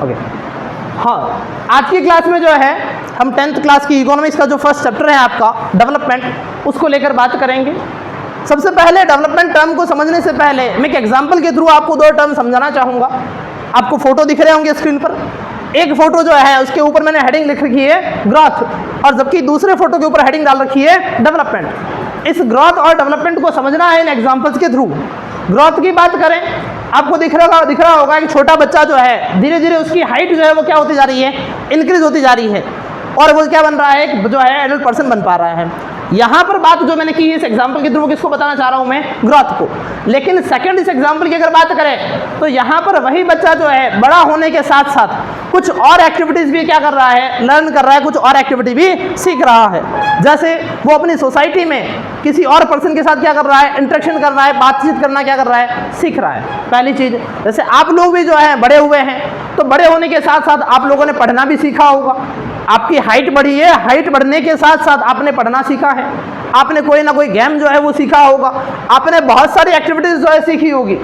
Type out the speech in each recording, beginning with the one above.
Okay. हाँ, आज की क्लास में जो है हम 10th क्लास की इकोनॉमिक्स का जो फर्स्ट चैप्टर है आपका डेवलपमेंट, उसको लेकर बात करेंगे। सबसे पहले डेवलपमेंट टर्म को समझने से पहले मैं एक एग्जांपल के थ्रू आपको 2 टर्म समझाना चाहूँगा। आपको फोटो दिख रहे होंगे स्क्रीन पर। एक फोटो जो है उसके ऊपर मैंने हेडिंग लिख रखी है ग्रोथ, और जबकि दूसरे फोटो के ऊपर हेडिंग डाल रखी है डेवलपमेंट। इस ग्रोथ और डेवलपमेंट को समझना है इन एग्जांपल्स के थ्रू। ग्रोथ की बात करें, आपको दिख रहा होगा कि छोटा बच्चा जो है धीरे धीरे उसकी हाइट जो है वो क्या होती जा रही है, इंक्रीज होती जा रही है, और वो क्या बन रहा है, जो है एडल्ट पर्सन बन पा रहा है। यहाँ पर बात जो मैंने की इस एग्जाम्पल के थ्रू किसको बताना चाह रहा हूँ मैं, ग्रोथ को। लेकिन सेकंड इस एग्जाम्पल की अगर बात करें तो यहाँ पर वही बच्चा जो है बड़ा होने के साथ साथ कुछ और एक्टिविटीज भी क्या कर रहा है, लर्न कर रहा है, कुछ और एक्टिविटी भी सीख रहा है। जैसे वो अपनी सोसाइटी में किसी और पर्सन के साथ क्या कर रहा है, इंटरेक्शन कर रहा है, बातचीत करना क्या कर रहा है, सीख रहा है। पहली चीज, जैसे आप लोग भी जो है बड़े हुए हैं, तो बड़े होने के साथ साथ आप लोगों ने पढ़ना भी सीखा होगा। आपकी हाइट बढ़ी है, हाइट बढ़ने के साथ साथ आपने पढ़ना सीखा है, आपने कोई ना कोई गेम जो है वो सीखा होगा, आपने बहुत सारी एक्टिविटीज जो है सीखी होगी।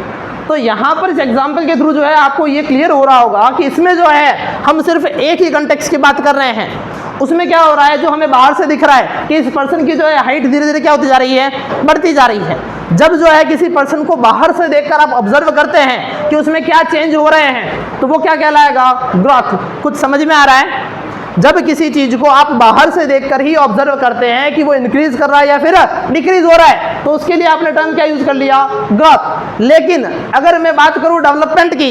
तो यहाँ पर इस एग्जाम्पल के थ्रू जो है आपको ये क्लियर हो रहा होगा कि इसमें जो है हम सिर्फ एक ही कंटेक्स्ट की बात कर रहे हैं। उसमें क्या हो रहा है, जो हमें बाहर से दिख रहा है कि इस पर्सन की जो है हाइट धीरे धीरे क्या होती जा रही है, बढ़ती जा रही है। जब जो है किसी पर्सन को बाहर से देखकर आप ऑब्जर्व करते हैं कि उसमें क्या चेंज हो रहे हैं, तो वो क्या कहलाएगा, ग्रोथ। कुछ समझ में आ रहा है? जब किसी चीज को आप बाहर से देखकर ही ऑब्जर्व करते हैं कि वो इंक्रीज कर रहा है या फिर डिक्रीज हो रहा है, तो उसके लिए आपने टर्म क्या यूज कर लिया, ग्रोथ। लेकिन अगर मैं बात करूं डेवलपमेंट की,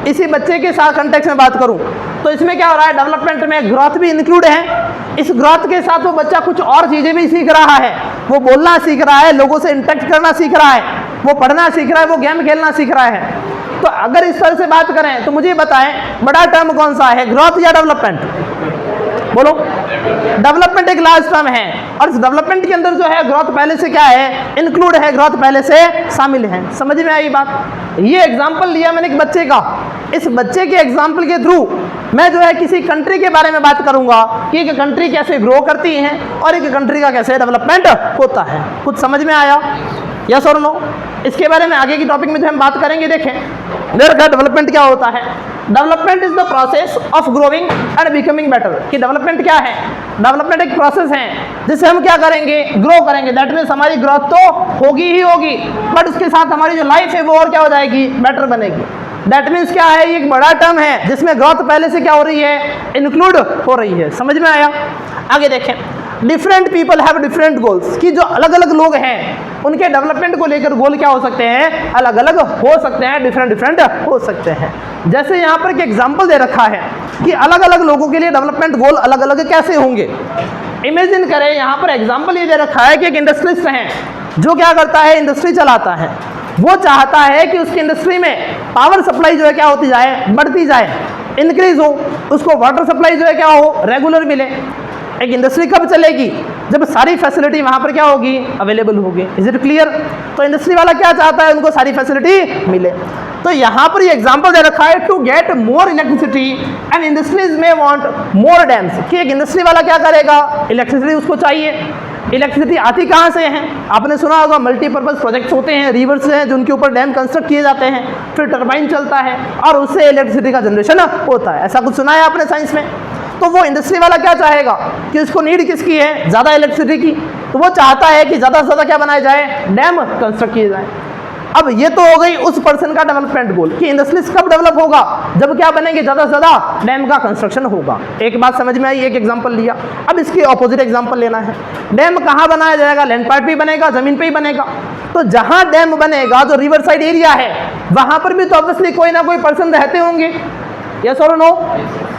इसी बच्चे के साथ कंटेक्स्ट में बात करूं, तो इसमें क्या हो रहा है, डेवलपमेंट में ग्रोथ भी इंक्लूड है। इस ग्रोथ के साथ वो बच्चा कुछ और चीजें भी सीख रहा है। वो बोलना सीख रहा है, लोगों से इंटरेक्ट करना सीख रहा है, वो पढ़ना सीख रहा है, वो गेम खेलना सीख रहा है। तो अगर इस तरह से बात करें तो मुझे बताएं, बड़ा टर्म कौन सा है, ग्रोथ या डेवलपमेंट? बोलो। डेवलपमेंट एक लार्ज टर्म है, और इस डेवलपमेंट के अंदर जो है ग्रोथ पहले से क्या है, इंक्लूड है, ग्रोथ पहले से शामिल है। समझ में आई बात? ये एग्जांपल लिया मैंने एक बच्चे का। इस बच्चे के एग्जांपल के थ्रू मैं जो है किसी कंट्री के बारे में बात करूंगा कि एक कंट्री कैसे ग्रो करती है और एक कंट्री का कैसे डेवलपमेंट होता है। कुछ समझ में आया, यस और नो? इसके बारे में आगे की टॉपिक में जो हम बात करेंगे। देखें डेवलपमेंट क्या होता है। Development is the process of growing and becoming better. कि डेवलपमेंट क्या है, डेवलपमेंट एक प्रोसेस है जिससे हम क्या करेंगे, ग्रो करेंगे। दैट मीन्स हमारी ग्रोथ तो होगी ही होगी, बट उसके साथ हमारी जो लाइफ है वो और क्या हो जाएगी, बेटर बनेगी। दैट मीन्स क्या है, ये एक बड़ा टर्म है जिसमें ग्रोथ पहले से क्या हो रही है, इंक्लूड हो रही है। समझ में आया? आगे देखें, different people have different goals. कि जो अलग अलग लोग हैं उनके डेवलपमेंट को लेकर गोल क्या हो सकते हैं, अलग अलग हो सकते हैं, डिफरेंट हो सकते हैं। जैसे यहाँ पर एक एग्जांपल दे रखा है कि अलग अलग लोगों के लिए डेवलपमेंट गोल अलग अलग कैसे होंगे। इमेजिन करें, यहाँ पर एग्जांपल ये दे रखा है कि एक इंडस्ट्रिस्ट है जो क्या करता है, इंडस्ट्री चलाता है। वो चाहता है कि उसकी इंडस्ट्री में पावर सप्लाई जो है क्या होती जाए, बढ़ती जाए, इंक्रीज हो। उसको वाटर सप्लाई जो है क्या हो, रेगुलर मिले। एक इंडस्ट्री कब चलेगी, जब सारी फैसिलिटी वहाँ पर क्या होगी, अवेलेबल होगी। Is it clear? तो इंडस्ट्री वाला क्या चाहता है, उनको सारी फैसिलिटी मिले। तो यहाँ पर ये एग्जांपल दे रखा है, to get more electricity and industries में वांट मोर डैम्स। कि एक इंडस्ट्री वाला क्या करेगा, इलेक्ट्रिसिटी उसको चाहिए। इलेक्ट्रिसिटी आती कहाँ से है, आपने सुना होगा मल्टीपर्पज़ प्रोजेक्ट्स होते हैं, रिवर्स हैं जिनके ऊपर डैम कंस्ट्रक्ट किए जाते हैं, फिर टरबाइन चलता है और उससे इलेक्ट्रिसिटी का जनरेशन होता है। ऐसा कुछ सुना है आपने साइंस में? तो वो इंडस्ट्री वाला क्या चाहेगा कि उसको नीड किसकी है, ज़्यादा इलेक्ट्रिसिटी की। तो वो चाहता है कि ज़्यादा से ज़्यादा क्या बनाया जाए, डैम कंस्ट्रक्ट किए जाए। अब ये तो हो गई उस पर्सन का डेवलपमेंट गोल कि इंडस्ट्रीज कब डेवलप होगा, जब क्या बनेंगे, ज़्यादा से ज़्यादा डैम का कंस्ट्रक्शन होगा। एक बात समझ में आई, एक एग्जांपल लिया। अब इसकी ऑपोजिट एग्जांपल लेना है। डैम कहाँ बनाया जाएगा, लैंड पार्ट पे बनेगा, ज़मीन पे ही बनेगा। तो जहाँ डैम बनेगा, जो रिवर साइड एरिया है, वहाँ पर भी तो ऑब्वियसली कोई ना कोई पर्सन रहते होंगे। यस और नो?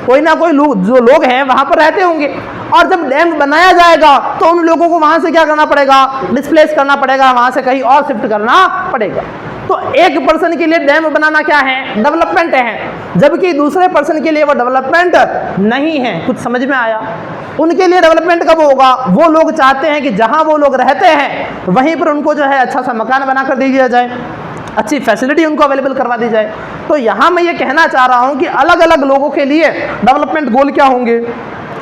कोई ना कोई जो लोग हैं वहाँ पर रहते होंगे। और जब डैम बनाया जाएगा तो उन लोगों को वहाँ से क्या करना पड़ेगा, डिस्प्लेस करना पड़ेगा, वहाँ से कहीं और शिफ्ट करना पड़ेगा। तो एक पर्सन के लिए डैम बनाना क्या है, डेवलपमेंट है, जबकि दूसरे पर्सन के लिए वो डेवलपमेंट नहीं है। कुछ समझ में आया? उनके लिए डेवलपमेंट कब होगा, वो लोग चाहते हैं कि जहाँ वो लोग रहते हैं वहीं पर उनको जो है अच्छा सा मकान बनाकर दे दिया जाए, अच्छी फैसिलिटी उनको अवेलेबल करवा दी जाए। तो यहाँ मैं ये कहना चाह रहा हूँ कि अलग अलग लोगों के लिए डेवलपमेंट गोल क्या होंगे,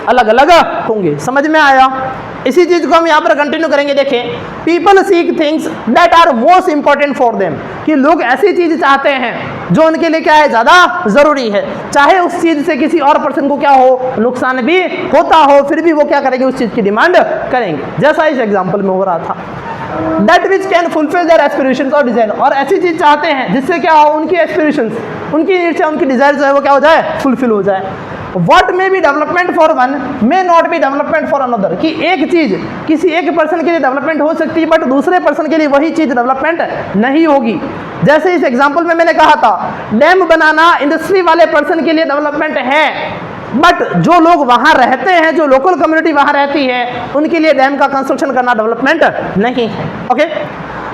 अलग अलग होंगे। समझ में आया? इसी चीज को हम यहाँ पर कंटिन्यू करेंगे। देखें, people seek things that are most important for them. कि लोग ऐसी चीज चाहते हैं जो उनके लिए क्या है, ज़्यादा ज़रूरी है। चाहे उस चीज़ से किसी और पर्सन को क्या हो, नुकसान भी होता हो, फिर भी वो क्या करेंगे, उस चीज़ की डिमांड करेंगे, जैसा इस एग्जाम्पल में हो रहा था। That which can fulfil there aspirations और डिज़ाइन, और ऐसी चीज़ चाहते हैं जिससे क्या हो, उनकी एस्पिरेशंस, उनकी नीड्स, उनकी डिज़ायर जो है वो क्या हो जाए, फुलफिल हो जाए। What may be development for one may not be development for another, कि एक चीज़ किसी एक पर्सन के लिए डेवलपमेंट हो सकती है बट दूसरे पर्सन के लिए वही चीज़ डेवलपमेंट नहीं होगी। जैसे इस एग्जांपल में मैंने कहा था, डैम बनाना इंडस्ट्री वाले पर्सन के लिए डेवलपमेंट है, बट जो लोग वहाँ रहते हैं, जो लोकल कम्युनिटी वहाँ रहती है, उनके लिए डैम का कंस्ट्रक्शन करना डेवलपमेंट नहीं है। Okay,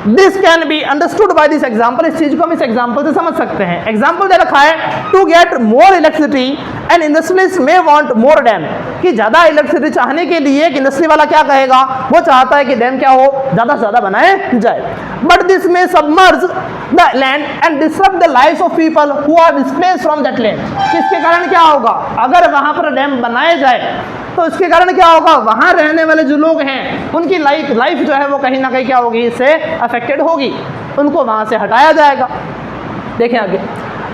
this can be understood by this example, इस चीज को हम इस एग्जाम्पल से समझ सकते हैं। एग्जाम्पल दे रखा है, to get more electricity and industrialist may want more dam, कि ज़्यादा इलेक्ट्रिसिटी चाहने के लिए एक इंडस्ट्री वाला क्या कहेगा, वो चाहता है कि डैम क्या हो, ज़्यादा से ज़्यादा बनाए जाए। But this may submerge the land and disturb the lives of people who are displaced from that land, इसके कारण क्या होगा, अगर वहाँ पर डैम बनाए जाए तो इसके कारण क्या होगा, वहाँ रहने वाले जो लोग हैं उनकी लाइफ जो है वो कहीं ना कहीं क्या होगी, इससे अफेक्टेड होगी, उनको वहाँ से हटाया जाएगा। देखें आगे,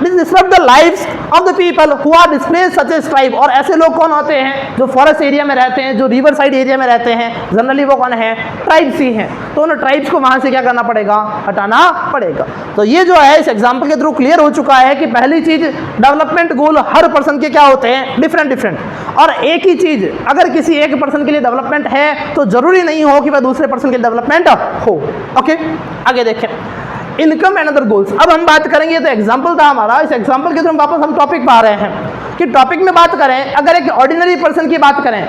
this disturb the lives of the people who are displaced such as tribe, और ऐसे लोग कौन होते हैं, जो फॉरेस्ट एरिया में रहते हैं, जो रिवर साइड एरिया में रहते हैं, जनरली वो कौन है, ट्राइब्स ही हैं। तो उन ट्राइब्स को वहाँ से क्या करना पड़ेगा, हटाना पड़ेगा। तो ये जो है इस एग्जाम्पल के थ्रू क्लियर हो चुका है कि पहली चीज़, डेवलपमेंट गोल हर पर्सन के क्या होते हैं, डिफरेंट डिफरेंट, और एक ही चीज़ अगर किसी एक पर्सन के लिए डेवलपमेंट है तो ज़रूरी नहीं हो कि वह दूसरे पर्सन के लिए डेवलपमेंट हो। ओके, आगे देखें, इनकम एंड अदर गोल्स। अब हम बात करेंगे, तो एग्जांपल था हमारा, इस एग्जांपल के थ्रू वापस हम टॉपिक पर आ रहे हैं कि टॉपिक में बात करें, अगर एक ऑर्डिनरी पर्सन की बात करें,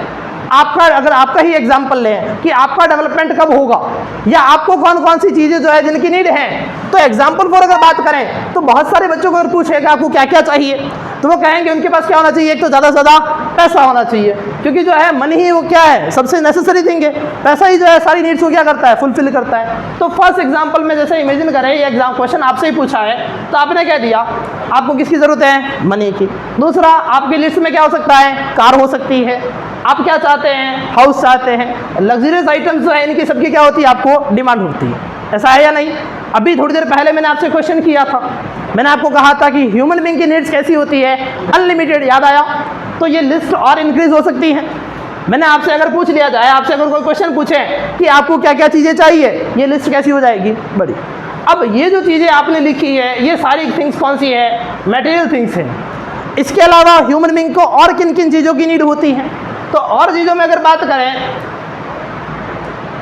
आपका, अगर आपका ही एग्जांपल लें कि आपका डेवलपमेंट कब होगा या आपको कौन कौन सी चीज़ें जो है जिनकी नीड है, तो एग्जांपल फॉर अगर बात करें तो बहुत सारे बच्चों को अगर पूछे कि आपको क्या क्या चाहिए, तो वो कहेंगे उनके पास क्या होना चाहिए, एक तो ज़्यादा से ज़्यादा पैसा होना चाहिए, क्योंकि जो है मनी ही वो क्या है, सबसे नेसेसरी थिंग है, पैसा ही जो है सारी नीड्स को क्या करता है, फुलफिल करता है। तो फर्स्ट एग्जांपल में जैसे इमेजिन करें, ये एग्जाम क्वेश्चन आपसे ही पूछा है, तो आपने क्या दिया, आपको किसकी ज़रूरत है, मनी की। दूसरा, आपकी लिस्ट में क्या हो सकता है, कार हो सकती है, आप क्या चाहते हैं, हाउस चाहते हैं, लग्जरियस आइटम्स जो है इनकी सबकी क्या होती है, आपको डिमांड होती है, ऐसा है या नहीं। अभी थोड़ी देर पहले मैंने आपसे क्वेश्चन किया था, मैंने आपको कहा था कि ह्यूमन बीइंग की नीड्स कैसी होती है, अनलिमिटेड, याद आया। तो ये लिस्ट और इंक्रीज हो सकती है। मैंने आपसे अगर पूछ लिया जाए, आपसे अगर कोई क्वेश्चन पूछे कि आपको क्या क्या चीज़ें चाहिए, ये लिस्ट कैसी हो जाएगी, बड़ी। अब ये जो चीज़ें आपने लिखी है, ये सारी थिंग्स कौन सी है, मटेरियल थिंग्स हैं। इसके अलावा ह्यूमन बीइंग को और किन किन चीज़ों की नीड होती है, तो और चीज़ों में अगर बात करें,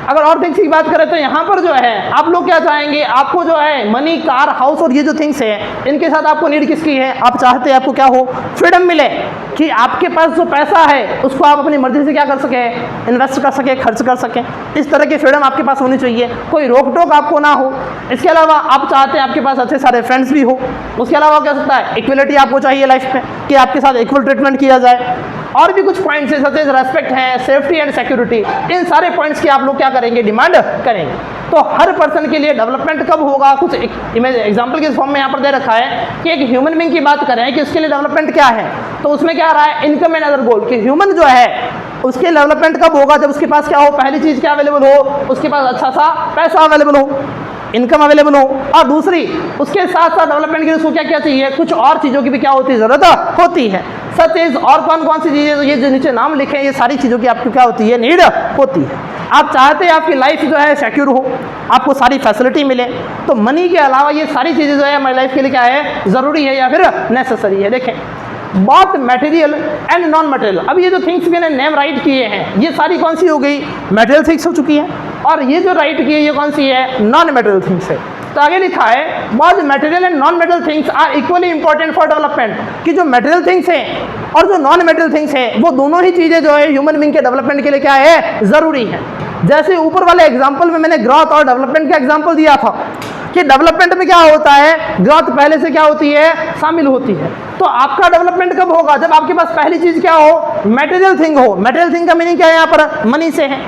अगर और थिंग्स की बात करें तो यहाँ पर जो है आप लोग क्या चाहेंगे, आपको जो है मनी, कार, हाउस और ये जो थिंग्स हैं इनके साथ आपको नीड किसकी है, आप चाहते हैं आपको क्या हो, फ्रीडम मिले, कि आपके पास जो पैसा है उसको आप अपनी मर्जी से क्या कर सकें, इन्वेस्ट कर सकें, खर्च कर सकें। इस तरह की फ्रीडम आपके पास होनी चाहिए, कोई रोक टोक आपको ना हो। इसके अलावा आप चाहते हैं आपके पास अच्छे सारे फ्रेंड्स भी हो। उसके अलावा क्या सकता है, इक्वलिटी आपको चाहिए लाइफ में, कि आपके साथ इक्वल ट्रीटमेंट किया जाए। और भी कुछ पॉइंट्स हैं, सच एज रेस्पेक्ट है, सेफ्टी एंड सिक्योरिटी, इन सारे पॉइंट्स की आप लोग क्या करेंगे, डिमांड करेंगे। तो हर पर्सन के लिए डेवलपमेंट कब होगा, कुछ इमेज एग्जांपल के फॉर्म में यहाँ पर दे रखा है कि एक ह्यूमन बीइंग की बात करें कि उसके लिए डेवलपमेंट क्या है, तो उसमें क्या आ रहा है, इनकम एंड अदर गोल, कि ह्यूमन जो है उसके डेवलपमेंट कब होगा, जब उसके पास क्या हो, पहली चीज़ क्या अवेलेबल हो, उसके पास अच्छा सा पैसा अवेलेबल हो, इनकम अवेलेबल हो, और दूसरी उसके साथ साथ डेवलपमेंट के लिए उसको क्या क्या चाहिए, कुछ और चीज़ों की भी क्या होती है, ज़रूरत होती है। सच इज, और कौन कौन सी चीज़ें, तो ये जो नीचे नाम लिखे हैं, ये सारी चीज़ों की आपको क्या होती है, नीड होती है। आप चाहते हैं आपकी लाइफ जो है सिक्योर हो, आपको सारी फैसिलिटी मिले, तो मनी के अलावा ये सारी चीज़ें जो है हमारी लाइफ के लिए क्या है, ज़रूरी है या फिर नेसेसरी है। देखें, बहुत मटेरियल एंड नॉन मटेरियल, अब ये जो थिंग्स मैंने नेम राइट किए हैं, ये सारी कौन सी हो गई, मटेरियल थिंग्स हो चुकी हैं, और ये जो राइट की है ये कौन सी है, नॉन मटेरियल थिंग्स है। तो आगे लिखा है, बहुत material and non material things are equally important for development, कि जो मटेरियल थिंग्स हैं और जो नॉन मटेरियल थिंग्स हैं, वो दोनों ही चीज़ें जो है ह्यूमन बीइंग के डेवलपमेंट के लिए क्या है, ज़रूरी है। जैसे ऊपर वाले एग्जाम्पल में मैंने ग्रोथ और डेवलपमेंट का एग्जाम्पल दिया था कि डेवलपमेंट में क्या होता है, ग्रोथ पहले से क्या होती है, शामिल होती है। तो आपका डेवलपमेंट कब होगा, जब आपके पास पहली चीज़ क्या हो, मटेरियल थिंग हो। मटेरियल थिंग का मीनिंग क्या है यहाँ पर, मनी से है।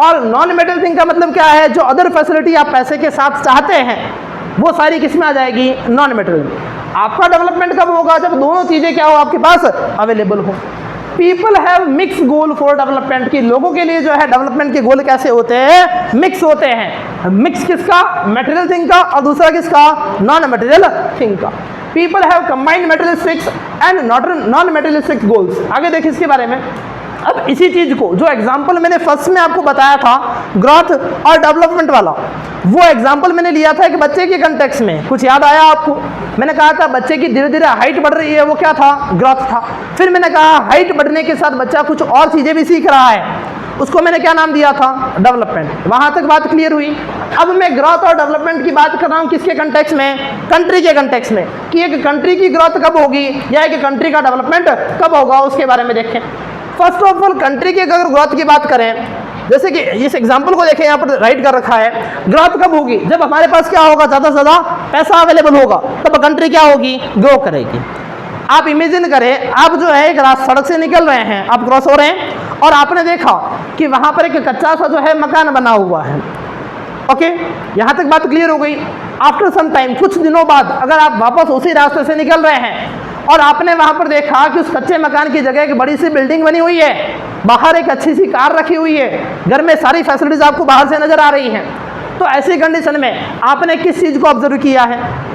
और नॉन मटेरियल थिंग का मतलब क्या है, जो अदर फैसिलिटी आप पैसे के साथ चाहते हैं, वो सारी किस में आ जाएगी, नॉन मटेरियल में। आपका डेवलपमेंट कब होगा, जब दोनों चीज़ें क्या हो, आपके पास अवेलेबल हो। People have mix goal for development, की लोगों के लिए जो है डेवलपमेंट के गोल कैसे होते हैं, मिक्स होते हैं। मिक्स किसका, मटेरियल थिंग का, और दूसरा किसका, नॉन मटेरियल थिंग का। People have combined materialistics and non materialistic goals. आगे देखिए इसके बारे में। अब इसी चीज को जो एग्जाम्पल मैंने फर्स्ट में आपको बताया था ग्रोथ और डेवलपमेंट वाला, वो एग्जाम्पल मैंने लिया था एक बच्चे के कंटेक्स्ट में। कुछ याद आया आपको? मैंने कहा था बच्चे की धीरे धीरे हाइट बढ़ रही है, वो क्या था? ग्रोथ था। फिर मैंने कहा हाइट बढ़ने के साथ बच्चा कुछ और चीजें भी सीख रहा है, उसको मैंने क्या नाम दिया था? डेवलपमेंट। वहां तक बात क्लियर हुई। अब मैं ग्रोथ और डेवलपमेंट की बात कर रहा हूं किसके कंटेक्स्ट में? कंट्री के कंटेक्स्ट में, कि एक कंट्री की ग्रोथ कब होगी या एक कंट्री का डेवलपमेंट कब होगा, उसके बारे में देखें। फर्स्ट ऑफ ऑल कंट्री की अगर ग्रोथ की बात करें, जैसे कि इस एग्जांपल को देखें, यहाँ पर राइट कर रखा है, ग्रोथ कब होगी? जब हमारे पास क्या होगा? ज़्यादा से ज़्यादा पैसा अवेलेबल होगा, तब कंट्री क्या होगी? ग्रो करेगी। आप इमेजिन करें, आप जो है एक सड़क से निकल रहे हैं, आप क्रॉस हो रहे हैं और आपने देखा कि वहाँ पर एक कच्चा सा जो है मकान बना हुआ है। ओके, यहाँ तक बात क्लियर हो गई। आफ्टर सम टाइम, कुछ दिनों बाद अगर आप वापस उसी रास्ते से निकल रहे हैं और आपने वहां पर देखा कि उस कच्चे मकान की जगह एक बड़ी सी बिल्डिंग बनी हुई है, बाहर एक अच्छी सी कार रखी हुई है, घर में सारी फैसिलिटीज आपको बाहर से नजर आ रही हैं, तो ऐसी कंडीशन में आपने किस चीज को ऑब्जर्व किया है?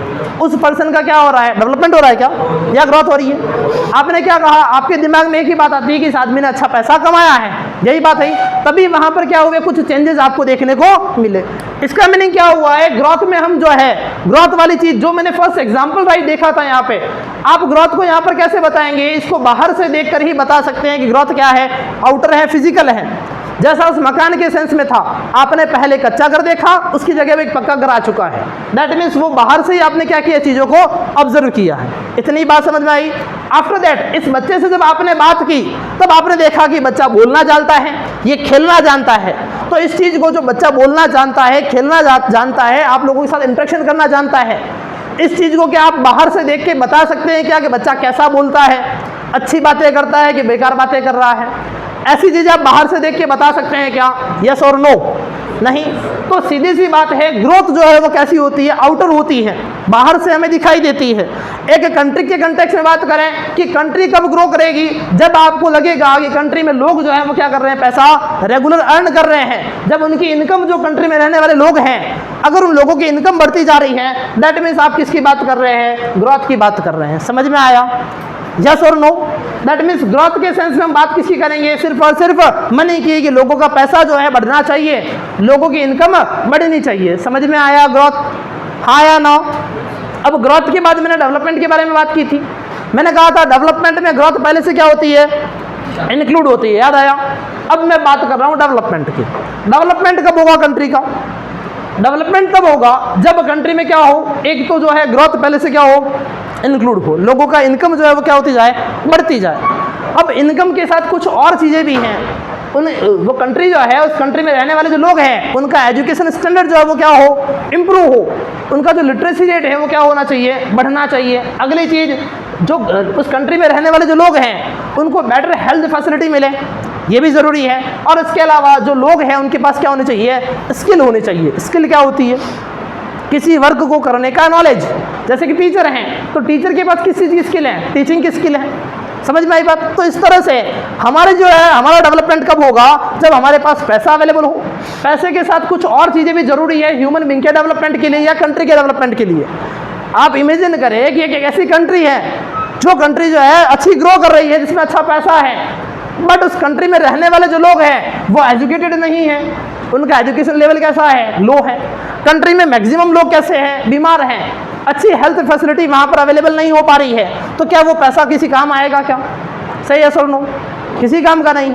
उस पर्सन का क्या हो रहा है? डेवलपमेंट हो रहा है क्या या ग्रोथ हो रही है? आपने क्या कहा? आपके दिमाग में एक ही बात आती है कि इस आदमी ने अच्छा पैसा कमाया है, यही बात है। तभी वहां पर क्या हुए? कुछ चेंजेस आपको देखने को मिले। इसका मीनिंग क्या हुआ है? ग्रोथ में हम जो है ग्रोथ वाली चीज जो मैंने फर्स्ट एग्जांपल राइट देखा था यहाँ पे, आप ग्रोथ को यहाँ पर कैसे बताएंगे? इसको बाहर से देखकर ही बता सकते हैं कि ग्रोथ क्या है, आउटर है, फिजिकल है। जैसा उस मकान के सेंस में था, आपने पहले कच्चा घर देखा, उसकी जगह में एक पक्का घर आ चुका है। दैट मीन्स वो बाहर से ही आपने क्या किया? चीजों को ऑब्जर्व किया है। इतनी बात समझ में आई? आफ्टर दैट इस बच्चे से जब आपने बात की, तब आपने देखा कि बच्चा बोलना जानता है, ये खेलना जानता है। तो इस चीज को जो बच्चा बोलना जानता है, खेलना जानता है, आप लोगों के साथ इंटरेक्शन करना जानता है, इस चीज को क्या आप बाहर से देख के बता सकते हैं क्या कि बच्चा कैसा बोलता है, अच्छी बातें करता है कि बेकार बातें कर रहा है? ऐसी चीजें आप बाहर से देख के बता सकते हैं क्या? यस और नो? नहीं। तो सीधी सी बात है, ग्रोथ जो है वो कैसी होती है? आउटर होती है, बाहर से हमें दिखाई देती है। एक कंट्री के कंटेक्स्ट में बात करें कि कंट्री कब ग्रो करेगी? जब आपको लगेगा कि कंट्री में लोग जो है वो क्या कर रहे हैं? पैसा रेगुलर अर्न कर रहे हैं। जब उनकी इनकम, जो कंट्री में रहने वाले लोग हैं, अगर उन लोगों की इनकम बढ़ती जा रही है, दैट मीन्स आप किसकी बात कर रहे हैं? ग्रोथ की बात कर रहे हैं। समझ में आया? यस और नो? दैट मीन्स ग्रोथ के सेंस में हम बात किसकी करेंगे? सिर्फ और सिर्फ मनी की, कि लोगों का पैसा जो है बढ़ना चाहिए, लोगों की इनकम बढ़नी चाहिए। समझ में आया ग्रोथ? हाँ या नो? अब ग्रोथ के बाद मैंने डेवलपमेंट के बारे में बात की थी। मैंने कहा था डेवलपमेंट में ग्रोथ पहले से क्या होती है? इंक्लूड होती है। याद आया? अब मैं बात कर रहा हूँ डेवलपमेंट की। डेवलपमेंट कब होगा कंट्री का? डेवलपमेंट तब होगा जब कंट्री में क्या हो? एक तो जो है ग्रोथ पहले से क्या हो? इंक्लूड हो, लोगों का इनकम जो है वो क्या होती जाए? बढ़ती जाए। अब इनकम के साथ कुछ और चीज़ें भी हैं। वो कंट्री जो है, उस कंट्री में रहने वाले जो लोग हैं, उनका एजुकेशन स्टैंडर्ड जो है वो क्या हो? इम्प्रूव हो। उनका जो लिटरेसी रेट है वो क्या होना चाहिए? बढ़ना चाहिए। अगली चीज़, जो उस कंट्री में रहने वाले जो लोग हैं, उनको बेटर हेल्थ फैसिलिटी मिले, ये भी ज़रूरी है। और इसके अलावा जो लोग हैं उनके पास क्या होने चाहिए? स्किल होनी चाहिए। स्किल क्या होती है? किसी वर्क को करने का नॉलेज। जैसे कि टीचर हैं, तो टीचर के पास किस चीज़ की स्किल है? टीचिंग की स्किल है। समझ में आई बात? तो इस तरह से हमारे जो है, हमारा डेवलपमेंट कब होगा? जब हमारे पास पैसा अवेलेबल हो। पैसे के साथ कुछ और चीज़ें भी जरूरी है ह्यूमन बीइंग के डेवलपमेंट के लिए या कंट्री के डेवलपमेंट के लिए। आप इमेजिन करें कि एक ऐसी कंट्री है, जो कंट्री जो है अच्छी ग्रो कर रही है, जिसमें अच्छा पैसा है, बट उस कंट्री में रहने वाले जो लोग हैं वो एजुकेटेड नहीं है, उनका एजुकेशन लेवल कैसा है? लो है। कंट्री में मैक्सिमम लोग कैसे हैं? बीमार हैं। अच्छी हेल्थ फैसिलिटी वहाँ पर अवेलेबल नहीं हो पा रही है, तो क्या वो पैसा किसी काम आएगा क्या? सही है सर? नो? किसी काम का नहीं।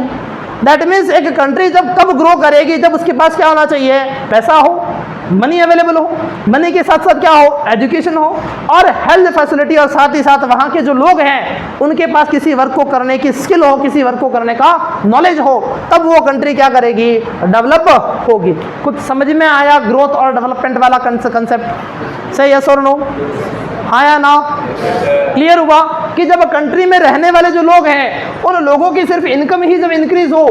दैट मीन्स एक कंट्री जब कब ग्रो करेगी? जब उसके पास क्या होना चाहिए? पैसा हो, मनी अवेलेबल हो, मनी के साथ साथ क्या हो? एजुकेशन हो और हेल्थ फैसिलिटी, और साथ ही साथ वहाँ के जो लोग हैं उनके पास किसी वर्क को करने की स्किल हो, किसी वर्क को करने का नॉलेज हो, तब वो कंट्री क्या करेगी? डेवलप होगी। कुछ समझ में आया ग्रोथ और डेवलपमेंट वाला कंसेप्ट? सही है सर? नो? हाँ या ना? क्लियर हुआ कि जब कंट्री में रहने वाले जो लोग हैं, उन लोगों की सिर्फ इनकम ही जब इंक्रीज हो,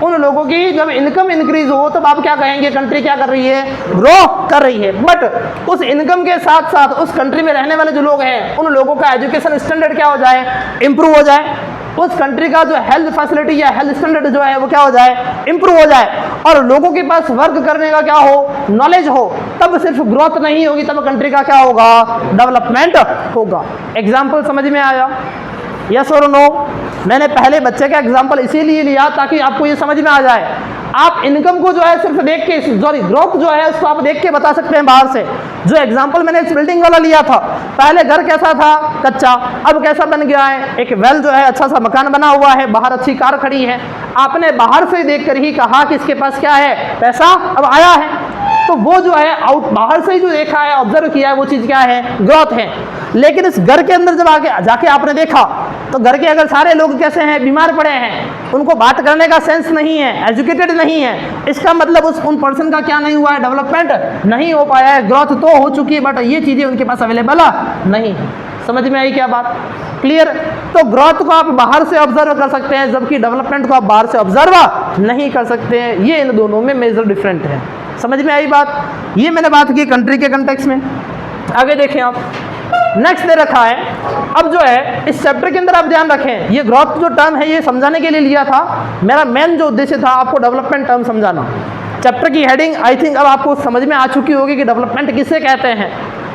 उन लोगों की जब इनकम इंक्रीज हो, तब आप क्या कहेंगे? कंट्री क्या कर रही है? ग्रो कर रही है। बट उस इनकम के साथ साथ उस कंट्री में रहने वाले जो लोग हैं, उन लोगों का एजुकेशन स्टैंडर्ड क्या हो जाए? इंप्रूव हो जाए। उस कंट्री का जो हेल्थ फैसिलिटी या हेल्थ स्टैंडर्ड जो है वो क्या हो जाए, इंप्रूव हो जाए, और लोगों के पास वर्क करने का क्या हो, नॉलेज हो, तब सिर्फ ग्रोथ नहीं होगी, तब कंट्री का क्या होगा, डेवलपमेंट होगा। एग्जाम्पल समझ में आया, यस और नो? मैंने पहले बच्चे का एग्जाम्पल इसीलिए लिया ताकि आपको ये समझ में आ जाए। आप इनकम को जो है सिर्फ देख के, सॉरी ग्रोथ जो है उसको आप देख के बता सकते हैं बाहर से। जो एग्जाम्पल मैंने इस बिल्डिंग वाला लिया था, पहले घर कैसा था, कच्चा, अब कैसा बन गया है, एक वेल जो है अच्छा सा मकान बना हुआ है, बाहर अच्छी कार खड़ी है। आपने बाहर से देख कर ही कहा कि इसके पास क्या है, पैसा अब आया है, तो वो जो है आउट बाहर से ही जो देखा है, ऑब्जर्व किया है, वो चीज़ क्या है, ग्रोथ है। लेकिन इस घर के अंदर जब आके जाके आपने देखा तो घर के अगर सारे लोग कैसे हैं, बीमार पड़े हैं, उनको बात करने का सेंस नहीं है, एजुकेटेड नहीं है, इसका मतलब उन पर्सन का क्या नहीं हुआ है, डेवलपमेंट नहीं हो पाया है। ग्रोथ तो हो चुकी है बट ये चीज़ें उनके पास अवेलेबल नहीं है। समझ में आई क्या बात? क्लियर? तो ग्रोथ को आप बाहर से ऑब्जर्व कर सकते हैं, जबकि डेवलपमेंट को आप बाहर से ऑब्जर्व नहीं कर सकते हैं। ये इन दोनों में मेजर डिफरेंट है। समझ में आई बात? ये मैंने बात की कंट्री के कंटेक्स्ट में। आगे देखें आप, नेक्स्ट दे रखा है। अब जो है इस चैप्टर के अंदर आप ध्यान रखें, ये ग्रोथ जो टर्म है ये समझाने के लिए लिया था। मेरा मेन जो उद्देश्य था आपको डेवलपमेंट टर्म समझाना। चैप्टर की हेडिंग आई थिंक अब आपको समझ में आ चुकी होगी कि डेवलपमेंट किसे कहते हैं।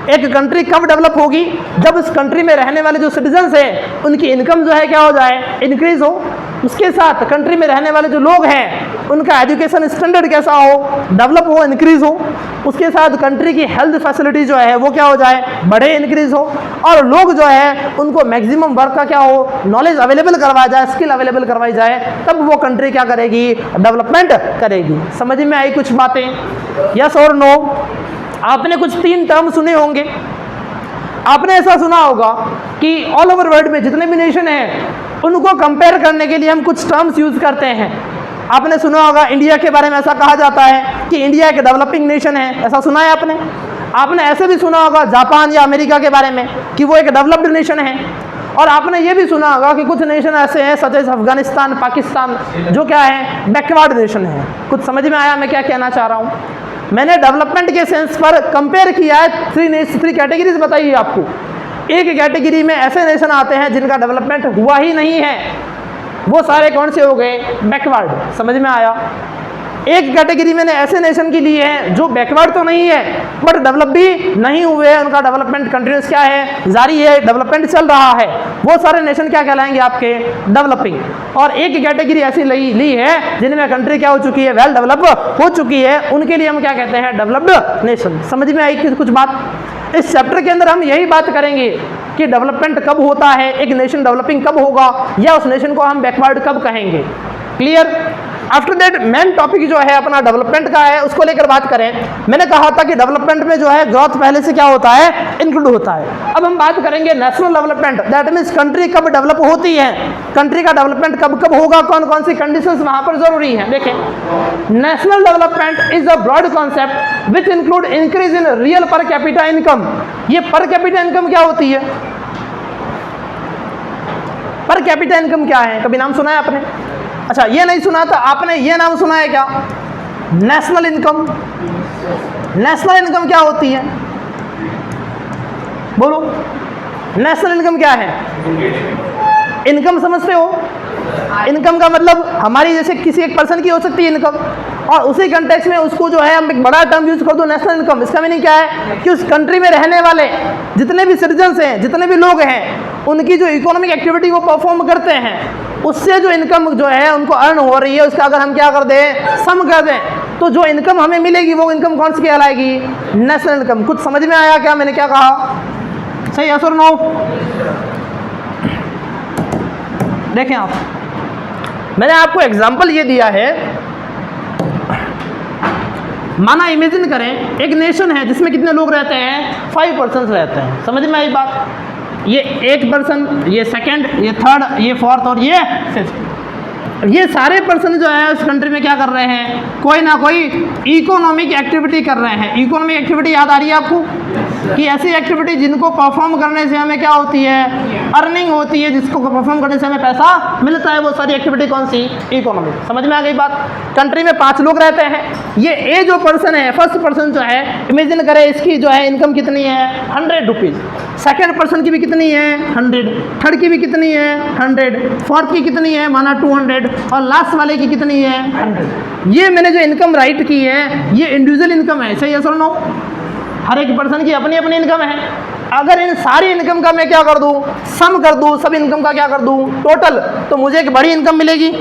एक कंट्री कब डेवलप होगी, जब उस कंट्री में रहने वाले जो सिटीजन्स हैं उनकी इनकम जो है क्या हो जाए, इंक्रीज हो। उसके साथ कंट्री में रहने वाले जो लोग हैं उनका एजुकेशन स्टैंडर्ड कैसा हो, डेवलप हो, इंक्रीज हो। उसके साथ कंट्री की हेल्थ फैसिलिटी जो है वो क्या हो जाए, बढ़े, इंक्रीज हो। और लोग जो है उनको मैक्सिमम वर्क का क्या हो, नॉलेज अवेलेबल करवाया जाए, स्किल अवेलेबल करवाई जाए, तब वो कंट्री क्या करेगी, डेवलपमेंट करेगी। समझ में आई कुछ बातें? यस और नो? आपने कुछ 3 टर्म सुने होंगे। आपने ऐसा सुना होगा कि ऑल ओवर वर्ल्ड में जितने भी नेशन हैं उनको कंपेयर करने के लिए हम कुछ टर्म्स यूज करते हैं। आपने सुना होगा इंडिया के बारे में ऐसा कहा जाता है कि इंडिया एक डेवलपिंग नेशन है, ऐसा सुना है आपने? आपने ऐसे भी सुना होगा जापान या अमेरिका के बारे में कि वो एक डेवलप्ड नेशन है। और आपने ये भी सुना होगा कि कुछ नेशन ऐसे हैं सच एज अफगानिस्तान, पाकिस्तान, जो क्या है, बैकवर्ड नेशन है। कुछ समझ में आया मैं क्या कहना चाह रहा हूँ? मैंने डेवलपमेंट के सेंस पर कंपेयर किया है, 3 कैटेगरीज बताई आपको। एक कैटेगरी में ऐसे नेशन आते हैं जिनका डेवलपमेंट हुआ ही नहीं है, वो सारे कौन से हो गए, बैकवर्ड। समझ में आया? एक कैटेगरी मैंने ऐसे नेशन की ली है जो बैकवर्ड तो नहीं है बट डेवलप भी नहीं हुए हैं, उनका डेवलपमेंट कंटिन्यूस क्या है, जारी है, डेवलपमेंट चल रहा है। वो सारे नेशन क्या कहलाएंगे आपके, डेवलपिंग। और एक कैटेगरी ऐसी ली है जिनमें कंट्री क्या हो चुकी है, वेल डेवलप हो चुकी है, उनके लिए हम क्या कहते हैं, डेवलप्ड नेशन। समझ में आई कुछ बात? इस चैप्टर के अंदर हम यही बात करेंगे कि डेवलपमेंट कब होता है, एक नेशन डेवलपिंग कब होगा, या उस नेशन को हम बैकवर्ड कब कहेंगे। Clear? After that main topic जो है अपना डेवलपमेंट का है, उसको लेकर बात करें। मैंने कहा था कि डेवलपमेंट में जो है ग्रोथ पहले से क्या होता है, इंक्लूड होता है। अब हम बात करेंगे national development, that means country कब डेवलप होती है, कंट्री का डेवलपमेंट कब कब होगा, कौन कौन सी कंडीशंस वहां पर जरूरी है। देखें, national development is a broad concept which include increase in real per capita income. ये पर कैपिटा इनकम क्या होती है? पर कैपिटा इनकम क्या है, कभी नाम सुना है आपने? अच्छा, ये नहीं सुना था आपने, ये नाम सुना है क्या, नेशनल इनकम? नेशनल इनकम क्या होती है, बोलो? नेशनल इनकम क्या है? इनकम समझते हो? इनकम का मतलब हमारी जैसे किसी एक पर्सन की हो सकती है इनकम, और उसी कंटेक्स्ट में उसको जो है हम एक बड़ा टर्म यूज कर दो, नेशनल इनकम। इसका मीनिंग क्या है कि उस कंट्री में रहने वाले जितने भी सिटीजन्स हैं, जितने भी लोग हैं, उनकी जो इकोनॉमिक एक्टिविटी वो परफॉर्म करते हैं, उससे जो इनकम जो है उनको अर्न हो रही है, उसका अगर हम क्या कर दें, सम कर दें, तो जो इनकम हमें मिलेगी वो इनकम कौन सी कहलाएगी, नेशनल इनकम। कुछ समझ में आया क्या मैंने क्या कहा? सही यस और नो? देखें आप, मैंने आपको एग्जांपल ये दिया है। माना इमेजिन करें एक नेशन है जिसमें कितने लोग रहते हैं, 5 पर्सन रहते हैं। समझ में आई बात? ये 1 पर्सन, ये सेकंड, ये थर्ड, ये फोर्थ और ये फिफ्थ। ये सारे पर्सन जो है उस कंट्री में क्या कर रहे हैं, कोई ना कोई इकोनॉमिक एक्टिविटी कर रहे हैं। इकोनॉमिक एक्टिविटी याद आ रही है आपको कि ऐसी एक्टिविटी जिनको परफॉर्म करने से हमें क्या होती है, अर्निंग होती है, जिसको परफॉर्म करने से हमें पैसा मिलता है, वो सारी एक्टिविटी कौन सी, इकोनॉमिक। समझ में आ गई बात? कंट्री में 5 लोग रहते हैं। ये ए जो पर्सन है, फर्स्ट पर्सन जो है, इमेजिन करें इसकी जो है इनकम कितनी है, 100 रुपीज़। सेकंड पर्सन की भी कितनी है 100, थर्ड की भी कितनी है 100, फोर्थ की कितनी है माना 200 और लास्ट वाले की कितनी है 100। ये मैंने जो इनकम राइट की है ये इंडिविजुअल इनकम है, सही है सर नो? हर एक पर्सन की अपनी अपनी इनकम है। अगर इन सारी इनकम का मैं क्या कर दूं, सम कर दूं, सब इनकम का क्या कर दूं टोटल, तो मुझे एक बड़ी इनकम मिलेगी,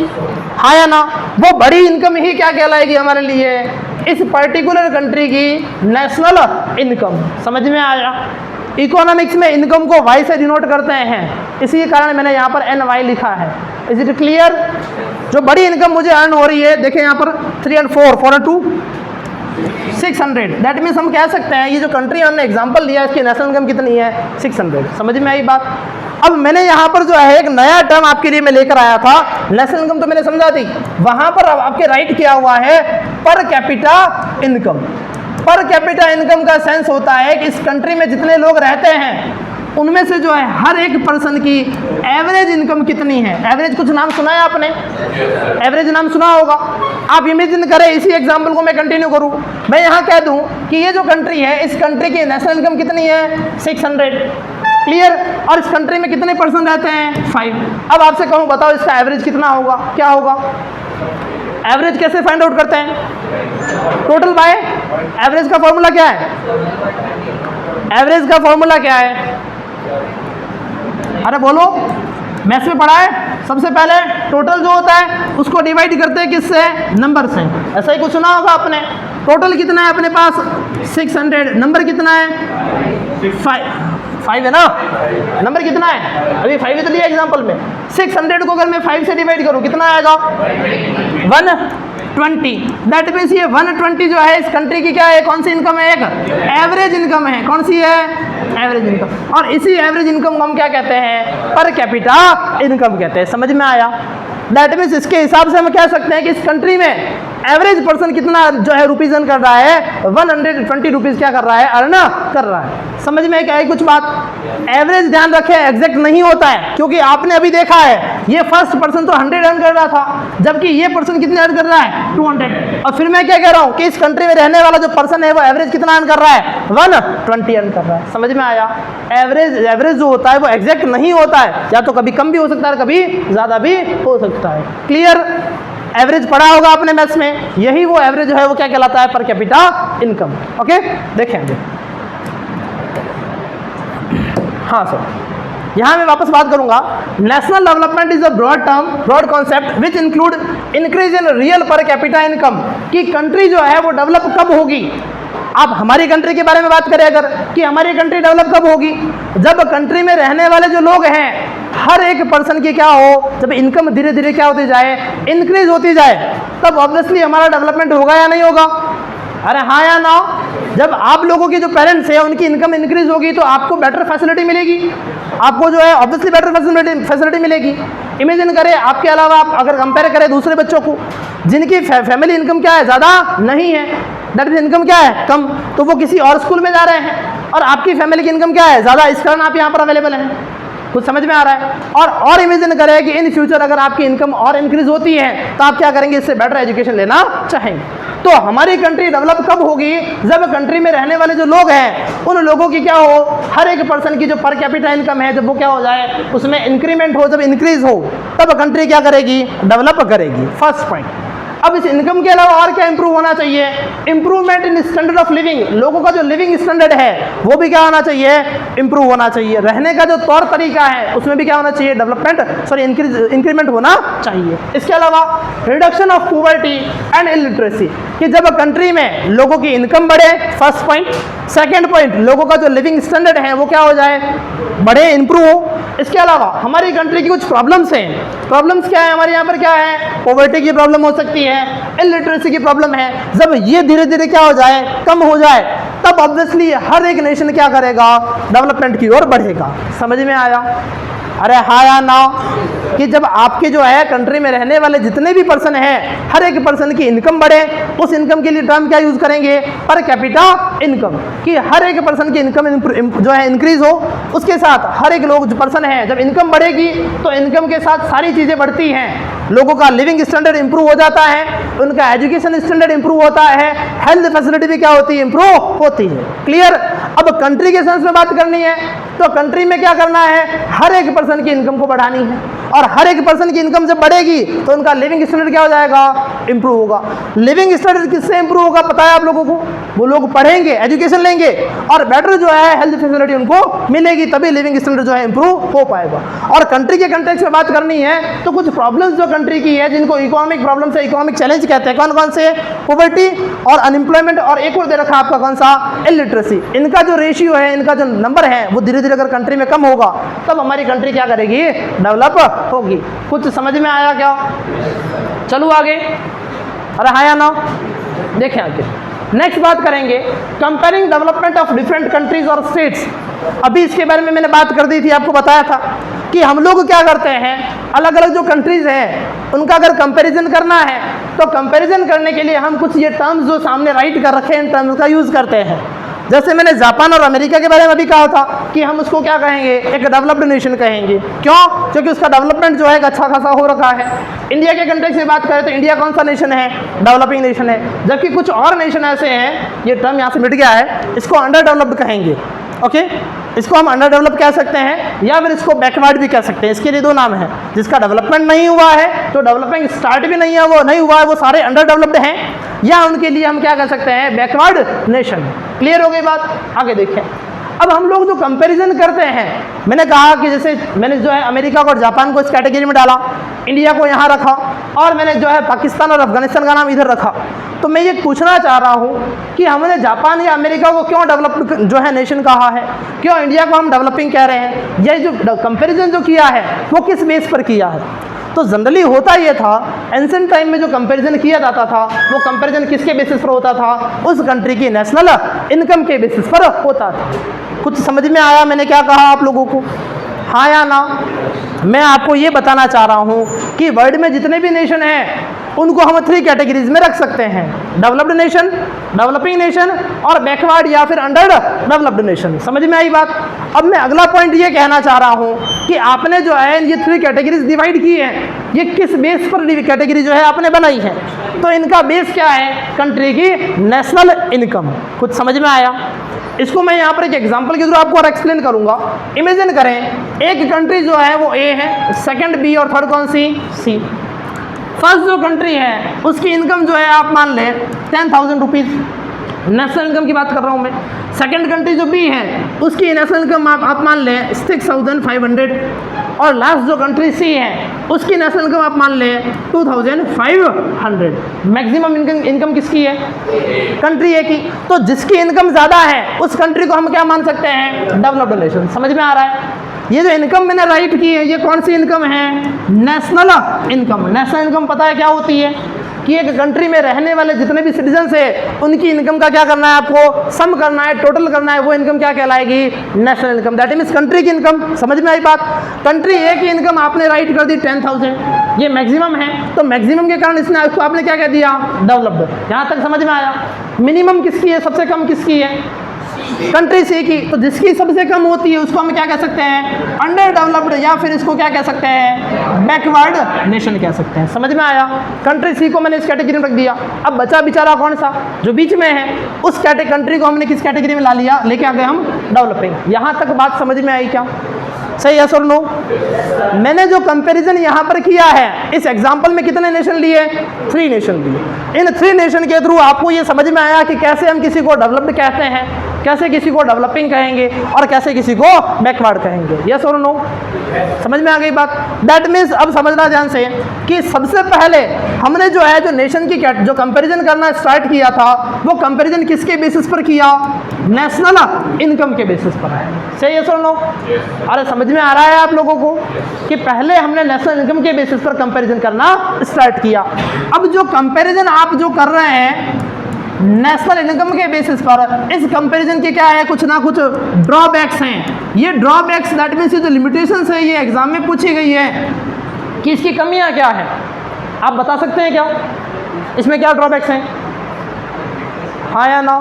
हाँ या ना? वो बड़ी इनकम ही क्या कहलाएगी हमारे लिए, इस पर्टिकुलर कंट्री की नेशनल इनकम। समझ में आया? इकोनॉमिक्स में इनकम को वाई से डिनोट करते हैं, इसी कारण मैंने यहाँ पर NY लिखा है। Is it clear? जो बड़ी इनकम मुझे अर्न हो रही है, देखें यहाँ पर 3 और 4, 4 और 2 600, दैट मीन्स हम कह सकते हैं ये जो कंट्री हमने एग्जांपल दिया इसकी नेशनल इनकम कितनी है 600। समझ में आई बात? अब मैंने यहाँ पर जो है एक नया टर्म आपके लिए मैं लेकर आया था, नेशनल इनकम तो मैंने समझा दी, वहाँ पर अब आपके राइट किया हुआ है पर कैपिटा इनकम। पर कैपिटा इनकम का सेंस होता है कि इस कंट्री में जितने लोग रहते हैं उनमें से जो है हर एक पर्सन की एवरेज इनकम कितनी है। एवरेज कुछ नाम सुना है आपने? एवरेज नाम सुना होगा। आप इमेजिन करें, इसी एग्जांपल को मैं कंटिन्यू करूं, मैं यहाँ कह दूं कि ये जो कंट्री है इस कंट्री की नेशनल इनकम कितनी है 600, क्लियर? और इस कंट्री में कितने पर्सन रहते हैं 5। अब आपसे कहूँ बताओ इसका एवरेज कितना होगा, क्या होगा? एवरेज कैसे फाइंड आउट करते हैं? टोटल बाय एवरेज का फॉर्मूला क्या है? एवरेज का फॉर्मूला क्या है? अरे बोलो, मैथ्स में पढ़ा है? सबसे पहले टोटल जो होता है उसको डिवाइड करते हैं किससे? नंबर से। ऐसा ही कुछ सुना होगा आपने। टोटल कितना है अपने पास 600, नंबर कितना है 5 है ना? नंबर कितना है? अभी 5 तो दिया एग्जांपल में। 600 को अगर मैं 5 से डिवाइड करूं कितना आएगा 120। दैट मीन्स ये 120 जो है इस कंट्री की क्या है, कौन सी इनकम है? एक एवरेज इनकम है। कौन सी है? Average income. और इसी एवरेज इनकम को हम क्या कहते हैं? पर कैपिटा इनकम कहते हैं। समझ में आया? दैट मीन्स इसके हिसाब से हम कह सकते हैं कि इस कंट्री में एवरेज पर्सन कितना जो है रुपीज अर्न कर रहा है 120 रुपीज क्या कर रहा है, अर्न कर रहा है। समझ में क्या है कुछ बात? एवरेज ध्यान रखें एग्जैक्ट नहीं होता है, क्योंकि आपने अभी देखा है ये फर्स्ट पर्सन तो 100 अर्न कर रहा था, जबकि ये पर्सन कितने अर्न कर रहा है 200। और फिर मैं क्या कह रहा हूँ कि इस कंट्री में रहने वाला जो पर्सन है वो एवरेज कितना अर्न कर रहा है 120 अर्न कर रहा है। समझ में आया? एवरेज जो होता है वो एग्जैक्ट नहीं होता है, या तो कभी कम भी हो सकता है कभी ज्यादा भी हो सकता है। क्लियर? एवरेज पढ़ा होगा आपने मैथ्स में, यही वो एवरेज है वो क्या कहलाता है? पर कैपिटा इनकम। ओके देखेंगे। हाँ सर, यहां मैं वापस बात करूंगा। National development is a broad term, broad concept which include increase in real per capita income. कि कंट्री जो है वो डेवलप कब होगी? आप हमारी कंट्री के बारे में बात करें अगर, कि हमारी कंट्री डेवलप कब होगी? जब कंट्री में रहने वाले जो लोग हैं हर एक पर्सन की क्या हो, जब इनकम धीरे धीरे क्या होती जाए, इंक्रीज होती जाए, तब ऑब्वियसली हमारा डेवलपमेंट होगा या नहीं होगा? अरे हाँ या ना? जब आप लोगों के जो पेरेंट्स हैं उनकी इनकम इंक्रीज होगी तो आपको बेटर फैसिलिटी मिलेगी, आपको जो है ऑब्वियसली बेटर फैसिलिटी मिलेगी। इमेजिन करें आपके अलावा आप अगर कंपेयर करें दूसरे बच्चों को जिनकी फैमिली इनकम क्या है ज़्यादा नहीं है, दैट इज इनकम क्या है कम, तो वो किसी और स्कूल में जा रहे हैं, और आपकी फैमिली की इनकम क्या है ज़्यादा, इस कारण आप यहाँ पर अवेलेबल हैं। कुछ समझ में आ रहा है? और इमेजिन करें कि इन फ्यूचर अगर आपकी इनकम और इंक्रीज होती है तो आप क्या करेंगे? इससे बेटर एजुकेशन लेना चाहेंगे। तो हमारी कंट्री डेवलप कब होगी? जब कंट्री में रहने वाले जो लोग हैं उन लोगों की क्या हो, हर एक पर्सन की जो पर कैपिटा इनकम है जब वो क्या हो जाए, उसमें इंक्रीमेंट हो, जब इंक्रीज हो, तब कंट्री क्या करेगी? डेवलप करेगी। First point. अब इस इनकम के अलावा और क्या इंप्रूव होना चाहिए? Improvement in standard of living. लोगों का जो लिविंग स्टैंडर्ड है वो भी क्या होना चाहिए? इंप्रूव होना चाहिए। रहने का जो तौर तरीका है उसमें भी क्या होना चाहिए? डेवलपमेंट इंक्रीमेंट होना चाहिए। इसके अलावा reduction of poverty and illiteracy, कि जब कंट्री में लोगों की इनकम बढ़े, फर्स्ट पॉइंट। सेकेंड पॉइंट, लोगों का जो लिविंग स्टैंडर्ड है वो क्या हो जाए? बढ़े, इंप्रूव हो। इसके अलावा हमारी कंट्री की कुछ प्रॉब्लम्स हैं। प्रॉब्लम्स क्या है हमारे यहाँ पर? क्या है? पॉवर्टी की प्रॉब्लम हो सकती है, इलिटरेसी की प्रॉब्लम है। जब ये धीरे धीरे क्या हो जाए, कम हो जाए, तब ऑब्वियसली हर एक नेशन क्या करेगा? डेवलपमेंट की ओर बढ़ेगा। समझ में आया? अरे हाँ या ना? कि जब आपके जो है कंट्री में रहने वाले जितने भी पर्सन हैं हर एक पर्सन की इनकम बढ़े, उस इनकम के लिए टर्म क्या यूज करेंगे? पर कैपिटा इनकम। कि हर एक पर्सन की इनकम जो है इंक्रीज हो, उसके साथ हर एक लोग जो पर्सन है जब इनकम बढ़ेगी तो इनकम के साथ सारी चीज़ें बढ़ती हैं। लोगों का लिविंग स्टैंडर्ड इंप्रूव हो जाता है, उनका एजुकेशन स्टैंडर्ड इंप्रूव होता है, हेल्थ फैसिलिटी भी क्या होती है? इंप्रूव होती है। क्लियर? अब कंट्री के सेंस में बात करनी है तो कंट्री में क्या करना है, हर एक पर्सन की इनकम को बढ़ानी है, और हर एक पर्सन की इनकम जब बढ़ेगी तो उनका लिविंग स्टैंडर्ड क्या हो जाएगा, इंप्रूव होगा। लिविंग स्टैंडर्ड किससे इंप्रूव होगा पता है आप लोगों को, वो लोग पढ़ेंगे, एजुकेशन लेंगे और बेटर जो है हेल्थ फैसिलिटी उनको मिलेगी, तभी लिविंग स्टैंडर्ड जो है इंप्रूव हो पाएगा। और कंट्री के कंटेक्स्ट में बात करनी है तो कुछ प्रॉब्लम्स जो कंट्री की है जिनको इकोनॉमिक प्रॉब्लम्स है, इकोनॉमिक चैलेंज कहते हैं, कौन कौन से, पॉवर्टी और अनएम्प्लॉयमेंट, और एक और दे रखा आपका कौन सा, इलिटरेसी। इनका जो रेशियो है, इनका जो नंबर है वो धीरे धीरे अगर कंट्री में कम होगा तब हमारी कंट्री क्या करेगी, डेवलप होगी। कुछ समझ में आया क्या? चलो आगे, अरे हाँ या ना, देखें आगे। नेक्स्ट बात करेंगे comparing development of different countries और स्टेट्स। अभी इसके बारे में मैंने बात कर दी थी, आपको बताया था कि हम लोग क्या करते हैं, अलग अलग जो कंट्रीज हैं उनका अगर कंपैरिजन करना है तो कंपैरिजन करने के लिए हम कुछ ये टर्म्स जो सामने राइट कर रखे हैं इन टर्म्स का यूज़ करते हैं। जैसे मैंने जापान और अमेरिका के बारे में अभी कहा था कि हम उसको क्या कहेंगे, एक डेवलप्ड नेशन कहेंगे। क्यों? क्योंकि उसका डेवलपमेंट जो है अच्छा खासा हो रखा है। इंडिया के कंटेक्स्ट में बात करें तो इंडिया कौन सा नेशन है, डेवलपिंग नेशन है। जबकि कुछ और नेशन ऐसे हैं, ये टर्म यहाँ से मिट गया है, इसको अंडर डेवलप्ड कहेंगे। ओके, इसको हम अंडर डेवलप कह सकते हैं या फिर इसको बैकवर्ड भी कह सकते हैं। इसके लिए दो नाम है, जिसका डेवलपमेंट नहीं हुआ है, तो डेवलपिंग स्टार्ट भी नहीं है, वो नहीं हुआ है, वो सारे अंडर डेवलप्ड हैं, या उनके लिए हम क्या कह सकते हैं, बैकवर्ड नेशन। क्लियर हो गई बात? आगे देखिए, अब हम लोग जो कंपैरिजन करते हैं, मैंने कहा कि जैसे मैंने जो है अमेरिका को और जापान को इस कैटेगरी में डाला, इंडिया को यहाँ रखा, और मैंने जो है पाकिस्तान और अफगानिस्तान का नाम इधर रखा। तो मैं ये पूछना चाह रहा हूँ कि हमने जापान या अमेरिका को क्यों डेवलप्ड जो है नेशन कहा है, क्यों इंडिया को हम डेवलपिंग कह रहे हैं, ये जो कंपैरिजन जो किया है वो किस बेस पर किया है? तो जनरली होता ये था, एंशिएंट टाइम में जो कंपैरिजन किया जाता था वो कंपैरिजन किसके बेसिस पर होता था, उस कंट्री की नेशनल इनकम के बेसिस पर होता था। कुछ समझ में आया मैंने क्या कहा आप लोगों को, हाँ या ना? मैं आपको ये बताना चाह रहा हूँ कि वर्ल्ड में जितने भी नेशन हैं उनको हम 3 कैटेगरीज में रख सकते हैं, डेवलप्ड नेशन, डेवलपिंग नेशन और बैकवर्ड या फिर अंडर डेवलप्ड नेशन। समझ में आई बात? अब मैं अगला पॉइंट ये कहना चाह रहा हूँ कि आपने जो है ये 3 कैटेगरीज डिवाइड की है, ये किस बेस पर कैटेगरी जो है आपने बनाई है? तो इनका बेस क्या है, कंट्री की नेशनल इनकम। कुछ समझ में आया? इसको मैं यहाँ पर एक एग्जांपल के थ्रू आपको और एक्सप्लेन करूँगा। इमेजिन करें एक कंट्री जो है वो ए है, सेकंड बी और थर्ड कौन सी, सी। फर्स्ट जो कंट्री है उसकी इनकम जो है आप मान लें 10,000 रुपीज़, नेशनल इनकम की बात कर रहा हूँ मैं। सेकंड कंट्री जो बी है उसकी नेशनल इनकम आप मान लें 6,500, और लास्ट जो कंट्री सी है उसकी नेशनल इनकम आप मान लें 2,500। मैक्सिमम इनकम किसकी है, कंट्री ए की। तो जिसकी इनकम ज़्यादा है उस कंट्री को हम क्या मान सकते हैं, डेवलप्ड नेशन। समझ में आ रहा है? ये जो इनकम मैंने राइट की है ये कौन सी इनकम है, नेशनल इनकम। नेशनल इनकम पता है क्या होती है कि एक कंट्री में रहने वाले जितने भी सिटीजन्स है उनकी इनकम का क्या करना है, आपको सम करना है, टोटल करना है, वो इनकम क्या कहलाएगी, national income. That means country की इनकम। समझ में आई बात? कंट्री ए की इनकम आपने राइट कर दी 10,000, ये मैक्सिमम है, तो मैक्सिमम के कारण इसने उसको आपने क्या कह दिया, डेवलप्ड। यहाँ तक समझ में आया? मिनिमम किसकी है, सबसे कम किसकी है, कंट्री सी की। तो जिसकी सबसे कम होती है उसको हम क्या कह सकते हैं, अंडर डेवलप्ड, या फिर इसको क्या कह सकते हैं, बैकवर्ड नेशन कह सकते हैं। समझ में आया? कंट्री सी को मैंने इस कैटेगरी में रख दिया। अब बचा बेचारा कौन सा, जो बीच में है, उस कंट्री को हमने किस कैटेगरी में ला लिया, लेके आ गए हम डेवलपिंग। यहाँ तक बात समझ में आई क्या? सही है सर? नो? मैंने जो कंपैरिजन यहाँ पर किया है इस एग्जांपल में कितने नेशन लिए, 3 नेशन लिए। इन 3 नेशन के थ्रू आपको ये समझ में आया कि कैसे हम किसी को डेवलप्ड कहते हैं, कैसे किसी को डेवलपिंग कहेंगे और कैसे किसी को बैकवर्ड कहेंगे। यस और नो? समझ में आ गई बात? दैट मीन्स अब समझना ध्यान से कि सबसे पहले हमने जो है जो नेशन की जो कंपैरिजन करना स्टार्ट किया था वो कंपैरिजन किसके बेसिस पर किया, नेशनल इनकम के बेसिस पर है। सही है सर? नो? अरे समझ में आ रहा है आप लोगों को कि पहले हमने नेशनल इनकम के बेसिस पर कंपैरिजन करना स्टार्ट किया। अब जो कंपैरिजन आप जो कर रहे हैं नेशनल इनकम के बेसिस पर, इस कंपैरिजन के क्या है, कुछ ना कुछ ड्रॉबैक्स हैं। ये ड्रॉबैक्स दैट मीन्स ये जो लिमिटेशंस है ये एग्जाम में पूछी गई है कि इसकी कमियां क्या है। आप बता सकते हैं क्या इसमें क्या ड्रॉबैक्स हैं, हाँ या ना?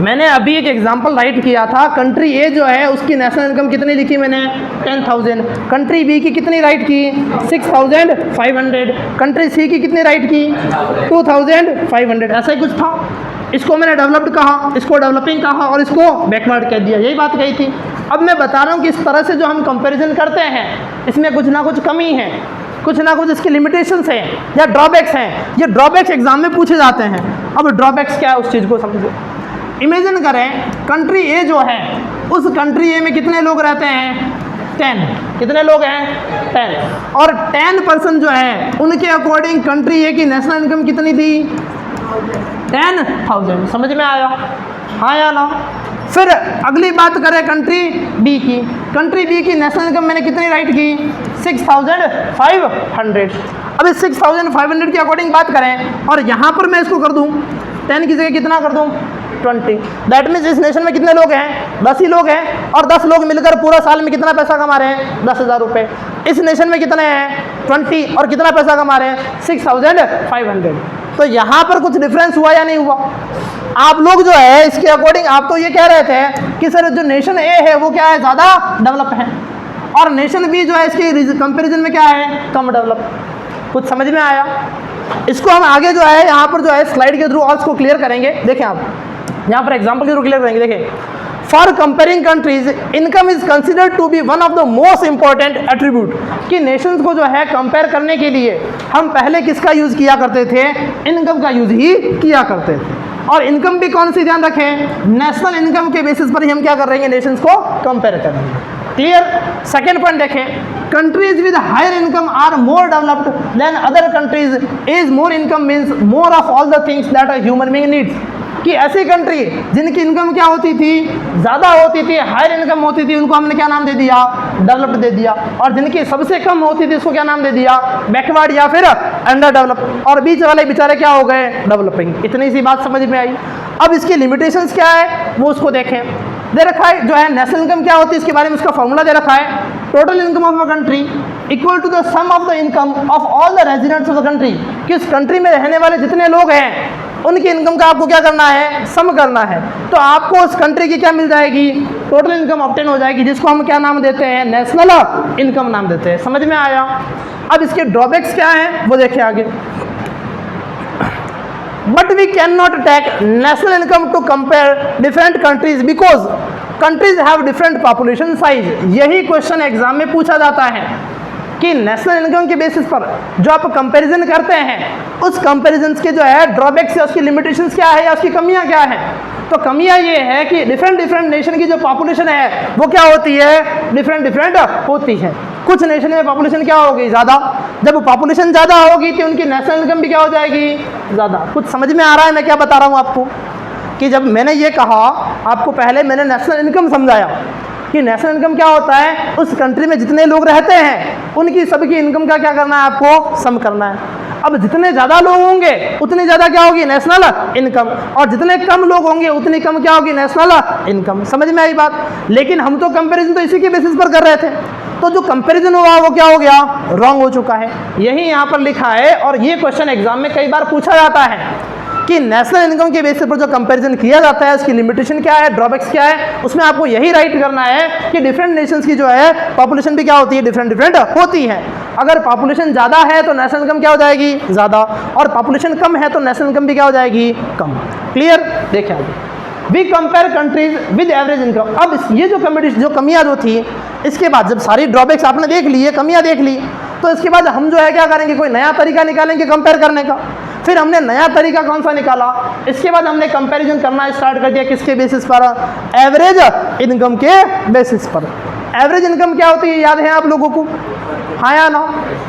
मैंने अभी एक एग्जांपल राइट किया था, कंट्री ए जो है उसकी नेशनल इनकम कितनी लिखी मैंने, 10,000। कंट्री बी की कितनी राइट की, 6,500। कंट्री सी की कितनी राइट की, 2,500। ऐसा ही कुछ था। इसको मैंने डेवलप्ड कहा, इसको डेवलपिंग कहा और इसको बैकवर्ड कह दिया, यही बात कही थी। अब मैं बता रहा हूँ कि इस तरह से जो हम कंपैरिजन करते हैं इसमें कुछ ना कुछ कमी है, कुछ ना कुछ इसके लिमिटेशंस हैं या ड्रॉबैक्स हैं। ये ड्रॉबैक्स एग्जाम में पूछे जाते हैं। अब ड्रॉबैक्स क्या है उस चीज़ को समझो। इमेजिन करें कंट्री ए जो है, उस कंट्री ए में कितने लोग रहते हैं? 10। कितने लोग हैं? 10। और 10% जो है उनके अकॉर्डिंग कंट्री ए की नेशनल इनकम कितनी थी? 10,000। समझ में आया? हाँ या ना? फिर अगली बात करें कंट्री बी की। कंट्री बी की नेशनल इनकम मैंने कितनी राइट की? 6,500। अब इस 6,500 के अकॉर्डिंग बात करें और यहाँ पर मैं इसको कर दूँ 10 की जगह कितना कर दूँ? 20। दैट मीन्स इस नेशन में कितने लोग हैं? 10 ही लोग हैं और 10 लोग मिलकर पूरा साल में कितना पैसा कमा रहे हैं? 10,000 रुपये। इस नेशन में कितने हैं? 20 और कितना पैसा कमा रहे हैं? 6,500। तो यहाँ पर कुछ डिफरेंस हुआ या नहीं हुआ? आप लोग जो है इसके अकॉर्डिंग आप तो ये कह रहे थे कि सर जो नेशन ए है वो क्या है? ज़्यादा डेवलप है और नेशन बी जो है इसके कंपेरिजन में क्या है? कम डेवलप। कुछ समझ में आया? इसको हम आगे जो है यहाँ पर जो है स्लाइड के थ्रू और इसको क्लियर करेंगे। देखें आप यहाँ पर एग्जाम्पल के थ्रू क्लियर करेंगे। देखें, for comparing countries income is considered to be one of the most important attribute. कि नेशंस को जो है कंपेयर करने के लिए हम पहले किसका यूज़ किया करते थे? इनकम का यूज़ ही किया करते थे। और इनकम भी कौन सी ध्यान रखें? नेशनल इनकम के बेसिस पर ही हम क्या कर रहे हैं? नेशंस को कंपेयर करेंगे। क्लियर? सेकेंड पॉइंट देखें, countries with higher income are more developed than other countries is more income means more of all the things that a human being needs. कि ऐसी कंट्री जिनकी इनकम क्या होती थी? ज़्यादा होती थी, हायर इनकम होती थी, उनको हमने क्या नाम दे दिया? डेवलप्ड दे दिया। और जिनकी सबसे कम होती थी उसको क्या नाम दे दिया? बैकवर्ड या फिर अंडर डेवलप। और बीच वाले बेचारे क्या हो गए? डेवलपिंग। इतनी सी बात समझ में आई। अब इसकी लिमिटेशंस क्या है वो उसको देखें। दे रखा है जो है नेशनल इनकम क्या होती है इसके बारे में उसका फॉर्मूला दे रखा है। Total income of a country equal to the sum of the income of all the residents of the country. कि उस कंट्री में रहने वाले जितने लोग हैं उनकी इनकम का आपको क्या करना है? सम करना है। तो आपको उस कंट्री की क्या मिल जाएगी? टोटल इनकम ऑब्टेन हो जाएगी, जिसको हम क्या नाम देते हैं? नेशनल इनकम नाम देते हैं। समझ में आया? अब इसके ड्रॉबैक्स क्या हैं वो देखिए आगे। But we can not take national income to compare different countries because countries have different population size. यही क्वेश्चन एग्जाम में पूछा जाता है कि नेशनल इनकम के बेसिस पर जो आप कंपैरिजन करते हैं उस कंपैरिजन के जो है ड्रॉबैक्स या उसकी लिमिटेशंस क्या है या उसकी कमियां क्या है। तो कमियां ये है कि डिफरेंट नेशन की जो पॉपुलेशन है वो क्या होती है? डिफरेंट होती है। कुछ नेशन में पॉपुलेशन क्या होगी? ज़्यादा। जब पॉपुलेशन ज़्यादा होगी तो उनकी नेशनल इनकम भी क्या हो जाएगी? ज़्यादा। कुछ समझ में आ रहा है मैं क्या बता रहा हूँ आपको? कि जब मैंने ये कहा आपको पहले मैंने नेशनल इनकम समझाया कि नेशनल इनकम क्या होता है? उस कंट्री में जितने लोग रहते हैं उनकी सबकी इनकम का क्या करना है? आपको सम करना है। अब जितने ज़्यादा लोग होंगे उतनी ज़्यादा क्या होगी? National income. और जितने कम लोग होंगे उतनी कम क्या होगी? National income. समझ में आई बात? लेकिन हम तो कंपैरिजन तो इसी के बेसिस पर कर रहे थे। तो जो कंपैरिजन हुआ वो क्या हो गया? रॉन्ग हो चुका है। यही यहाँ पर लिखा है और ये क्वेश्चन एग्जाम में कई बार पूछा जाता है कि नेशनल इनकम के बेसिस पर जो कंपैरिजन किया जाता है उसकी लिमिटेशन क्या है, ड्रॉबैक्स क्या है। उसमें आपको यही राइट करना है कि डिफरेंट नेशंस की जो है पॉपुलेशन भी क्या होती है? डिफरेंट होती है। अगर पॉपुलेशन ज़्यादा है तो नेशनल इनकम क्या हो जाएगी? ज़्यादा। और पॉपुलेशन कम है तो नेशनल इनकम भी क्या हो जाएगी? कम। क्लियर? देखिए आगे। We compare countries with average income. अब ये जो कमियाँ जो थी इसके बाद जब सारी ड्रॉबैक्स आपने देख ली है, कमियाँ देख ली, तो इसके बाद हम जो है क्या करेंगे? कोई नया तरीका निकालेंगे कंपेयर करने का। फिर हमने नया तरीका कौन सा निकाला? इसके बाद हमने कंपैरिजन करना स्टार्ट कर दिया किसके बेसिस पर? एवरेज इनकम के बेसिस पर। एवरेज इनकम क्या होती है याद है आप लोगों को? हाँ या ना?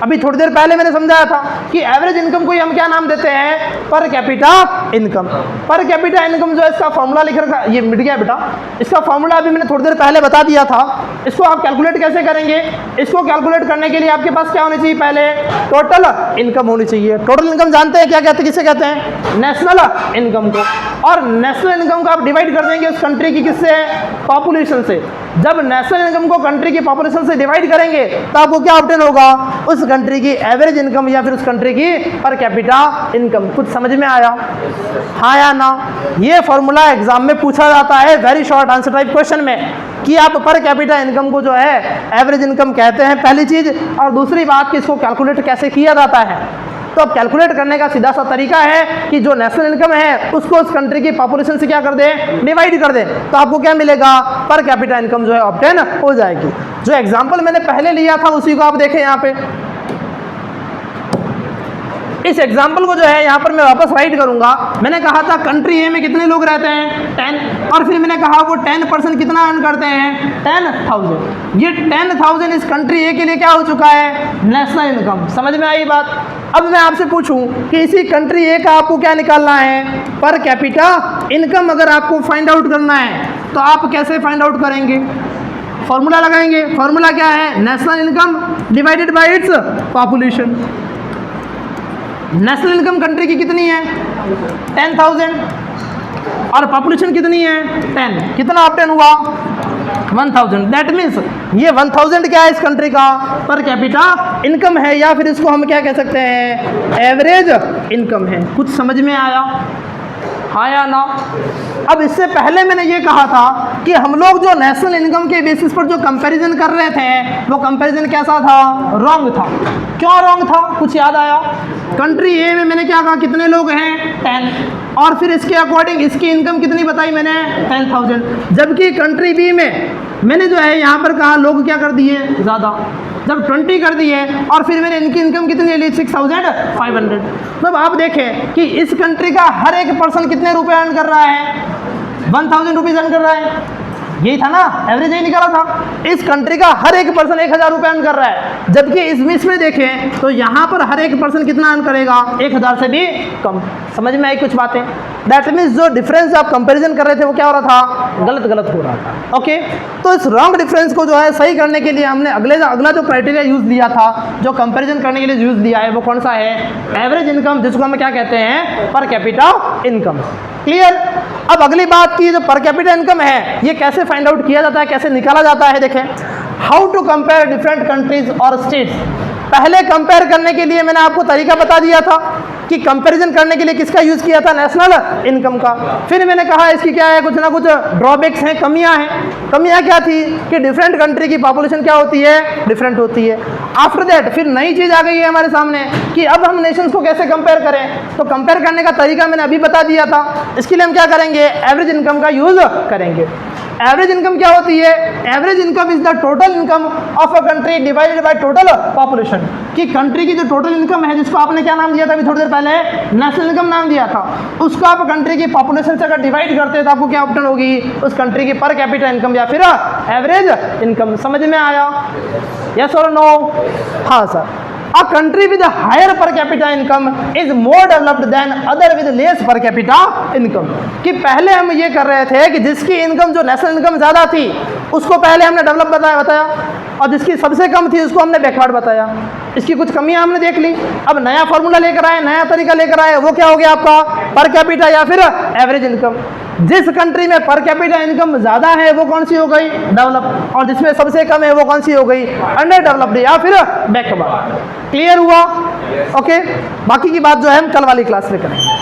अभी थोड़ी देर पहले मैंने समझाया था कि एवरेज इनकम को हम क्या नाम देते हैं? पर कैपिटा इनकम। पर कैपिटा इनकम जो है इसका फॉर्मूला लिख रखा, ये मिट गया बेटा, इसका फॉर्मूला अभी मैंने थोड़ी देर पहले बता दिया था। इसको आप कैलकुलेट कैसे करेंगे? इसको कैलकुलेट करने के लिए आपके पास क्या होनी चाहिए? पहले टोटल इनकम होनी चाहिए। टोटल इनकम जानते हैं क्या कहते हैं? किसे कहते हैं? नेशनल इनकम को। और नेशनल इनकम को आप डिवाइड कर देंगे उस कंट्री की किससे? पॉपुलेशन से। जब नेशनल इनकम को कंट्री की पॉपुलेशन से डिवाइड करेंगे तो आपको क्या ऑब्टेन होगा? उस कंट्री की एवरेज इनकम या फिर उस कंट्री की पर कैपिटा इनकम। कुछ समझ में आया? हाँ या ना? ये फॉर्मूला एग्जाम में पूछा जाता है very short answer type question में कि आप पर कैपिटा इनकम को जो है एवरेज इनकम कहते हैं, पहली चीज। और दूसरी बात कि इसको कैलकुलेट कैसे किया जाता है। तो अब कैलकुलेट करने का सीधा सा तरीका है कि जो नेशनल इनकम है उसको उस कंट्री की पॉपुलेशन से क्या कर दे, डिवाइड कर दे, तो आपको क्या मिलेगा, पर कैपिटा इनकम जो है ऑब्टेन हो जाएगी। जो एग्जांपल मैंने पहले लिया था उसी को आप देखें यहाँ पे। इस एग्जाम्पल को जो है यहाँ पर मैं वापस राइट करूंगा। मैंने कहा था कंट्री ए में कितने लोग रहते हैं, 10, और फिर मैंने कहा वो 10% कितना अर्न करते हैं, 10,000। ये 10,000 इस कंट्री ए के लिए क्या हो चुका है, नेशनल इनकम। समझ में आई बात। अब मैं आपसे पूछूं कि इसी कंट्री ए का आपको क्या निकालना है, पर कैपिटा इनकम अगर आपको फाइंड आउट करना है तो आप कैसे फाइंड आउट करेंगे, फॉर्मूला लगाएंगे। फॉर्मूला क्या है, national income divided by its population. National income country की कितनी है, 10,000, और पॉपुलेशन कितनी है, 10, कितना ऑब्टेन हुआ, 1,000। दैट मीन्स ये 1,000 क्या है इस कंट्री का, पर कैपिटा इनकम है, या फिर इसको हम क्या कह सकते हैं, एवरेज इनकम है। कुछ समझ में आया, हाँ या ना। अब इससे पहले मैंने ये कहा था कि हम लोग जो नेशनल इनकम के बेसिस पर जो कंपैरिजन कर रहे थे वो कंपैरिजन कैसा था, रॉन्ग था। क्यों रॉन्ग था, कुछ याद आया। कंट्री ए में मैंने क्या कहा, कितने लोग हैं, 10, और फिर इसके अकॉर्डिंग इसकी इनकम कितनी बताई मैंने, 10,000। जबकि कंट्री बी में मैंने जो है यहाँ पर कहा लोग क्या कर दिए, ज़्यादा, जब 20 कर दिए, और फिर मैंने इनकी इनकम कितनी ली, 6,500। मतलब आप देखें कि इस कंट्री का हर एक पर्सन कितने रुपए अर्न कर रहा है, 1,000 रुपीज़ अर्न कर रहा है। यही था ना, एवरेज यही निकाला था। इस कंट्री का हर एक पर्सन 1,000 रुपये अर्न कर रहा है, जबकि इस मिस में देखें तो यहाँ पर हर एक पर्सन कितना अर्न करेगा, 1,000 से भी कम। समझ में आई कुछ बातें। दैट मीन्स जो डिफरेंस आप कंपैरिजन कर रहे थे वो क्या हो रहा था, गलत हो रहा था। ओके, तो इस रॉन्ग डिफरेंस को जो है सही करने के लिए हमने अगला जो क्राइटेरिया यूज़ लिया था, जो कंपैरिजन करने के लिए यूज़ लिया है, वो कौन सा है, एवरेज इनकम, जिसको हम क्या कहते हैं, पर कैपिटा इनकम। क्लियर। अब अगली बात की, जो पर कैपिटा इनकम है ये कैसे फाइंड आउट किया जाता है, कैसे निकाला जाता है। देखें, how to compare different countries और स्टेट्स। पहले कंपेयर करने के लिए मैंने आपको तरीका बता दिया था कि कंपैरिजन करने के लिए किसका यूज़ किया था, नेशनल इनकम का। फिर मैंने कहा इसकी क्या है, कुछ ना कुछ ड्रॉबैक्स हैं, कमियां हैं। कमियां क्या थी कि डिफरेंट कंट्री की पॉपुलेशन क्या होती है, डिफरेंट होती है। आफ्टर दैट फिर नई चीज़ आ गई है हमारे सामने कि अब हम नेशंस को कैसे कंपेयर करें। तो कंपेयर करने का तरीका मैंने अभी बता दिया था। इसके लिए हम क्या करेंगे, एवरेज इनकम का यूज़ करेंगे। एवरेज इनकम क्या होती है, average income is the total income of a country divided by total population. कि कंट्री की जो टोटल इनकम है, जिसको आपने क्या नाम दिया था अभी थोड़ी देर पहले, नेशनल इनकम नाम दिया था, उसको आप कंट्री की पॉपुलेशन से अगर डिवाइड करते हैं तो आपको क्या ऑप्शन होगी, उस कंट्री की पर कैपिटा इनकम या फिर एवरेज इनकम। समझ में आया, यस और नो। हाँ sir. A country with a higher per capita income is more developed than other with less per capita income। कि पहले हम ये कर रहे थे कि जिसकी इनकम, जो नेशनल इनकम ज़्यादा थी, उसको पहले हमने डेवलप बताया, और जिसकी सबसे कम थी उसको हमने बैकवर्ड बताया। इसकी कुछ कमियां हमने देख ली। अब नया फार्मूला लेकर आए, नया तरीका लेकर आए, वो क्या हो गया आपका, पर कैपिटा या फिर एवरेज इनकम। जिस कंट्री में पर कैपिटा इनकम ज़्यादा है वो कौन सी हो गई, डेवलप, और जिसमें सबसे कम है वो कौन सी हो गई, अंडर डेवलप्ड या फिर बैकवर्ड। क्लियर हुआ। ओके, बाकी की बात जो है हम कल वाली क्लास में करेंगे।